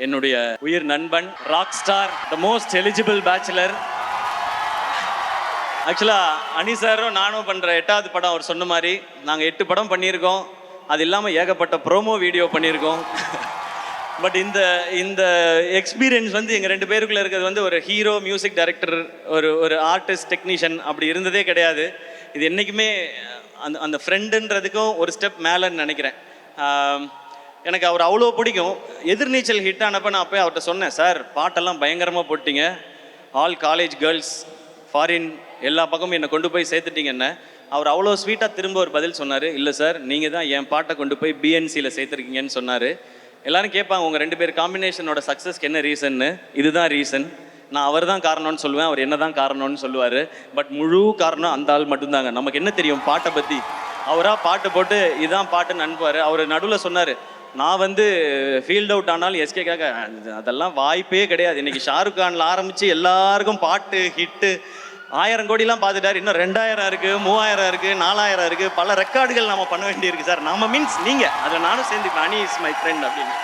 என்னுடைய உயிர் நண்பன், rock star, the most eligible bachelor. ஆக்சுவலாக அனி சாரும் நானும் பண்ணுற 8வது படம் அவர் சொன்ன மாதிரி நாங்கள் 8 படம் பண்ணியிருக்கோம். அது இல்லாமல் ஏகப்பட்ட ப்ரோமோ வீடியோ பண்ணியிருக்கோம். பட் இந்த இந்த எக்ஸ்பீரியன்ஸ் வந்து எங்கள் 2 பேருக்குள்ளே இருக்கிறது வந்து ஒரு ஹீரோ, மியூசிக் டைரக்டர், ஒரு ஆர்டிஸ்ட், டெக்னீஷியன் அப்படி இருந்ததே கிடையாது. இது என்றைக்குமே அந்த ஃப்ரெண்டுன்றதுக்கும் ஒரு ஸ்டெப் மேலேன்னு நினைக்கிறேன். எனக்கு அவர் அவ்வளோ பிடிக்கும். எதிர்நீச்சல் ஹிட் ஆனப்போ நான் போய் அவர்கிட்ட சொன்னேன், சார் பாட்டெல்லாம் பயங்கரமாக போட்டிங்க, ஆல் காலேஜ் கேர்ள்ஸ், ஃபாரின் எல்லா பக்கமும் என்னை கொண்டு போய் சேர்த்துட்டீங்கன்னு. அவர் அவ்வளோ ஸ்வீட்டாக திரும்ப ஒரு பதில் சொன்னார், இல்லை சார் நீங்கள் தான் என் பாட்டை கொண்டு போய் பிஎன்சியில் சேர்த்துருக்கீங்கன்னு சொன்னார். எல்லோரும் கேட்பாங்க உங்கள் 2 பேர் காம்பினேஷனோட சக்ஸஸ்க்கு என்ன ரீசன்னு. இதுதான் ரீசன். நான் அவர் தான் காரணம்னு சொல்லுவேன், அவர் என்ன தான் காரணம்னு சொல்லுவார். பட் முழு காரணம் அந்த ஆள் மட்டும்தாங்க. நமக்கு என்ன தெரியும் பாட்டை பற்றி? அவராக பாட்டு போட்டு இதுதான் பாட்டுன்னு அனுப்புவார். அவர் நடுவில் சொன்னார், நான் வந்து ஃபீல்ட் அவுட் ஆனாலும் எஸ்கேக்காக அதெல்லாம் வாய்ப்பே கிடையாது. இன்றைக்கி ஷாருக் கானில் ஆரம்பித்து எல்லாருக்கும் பாட்டு ஹிட்டு 1000 கோடிலாம் பார்த்துட்டார். இன்னும் 2000 இருக்குது, 3000 இருக்குது, 4000 இருக்குது. பல ரெக்கார்டுகள் நம்ம பண்ண வேண்டியிருக்கு சார். நம்ம மீன்ஸ் நீங்கள் அதில் நானும் சேர்ந்துப்பேன். அனி இஸ் மை ஃப்ரெண்ட் அப்படின்னு.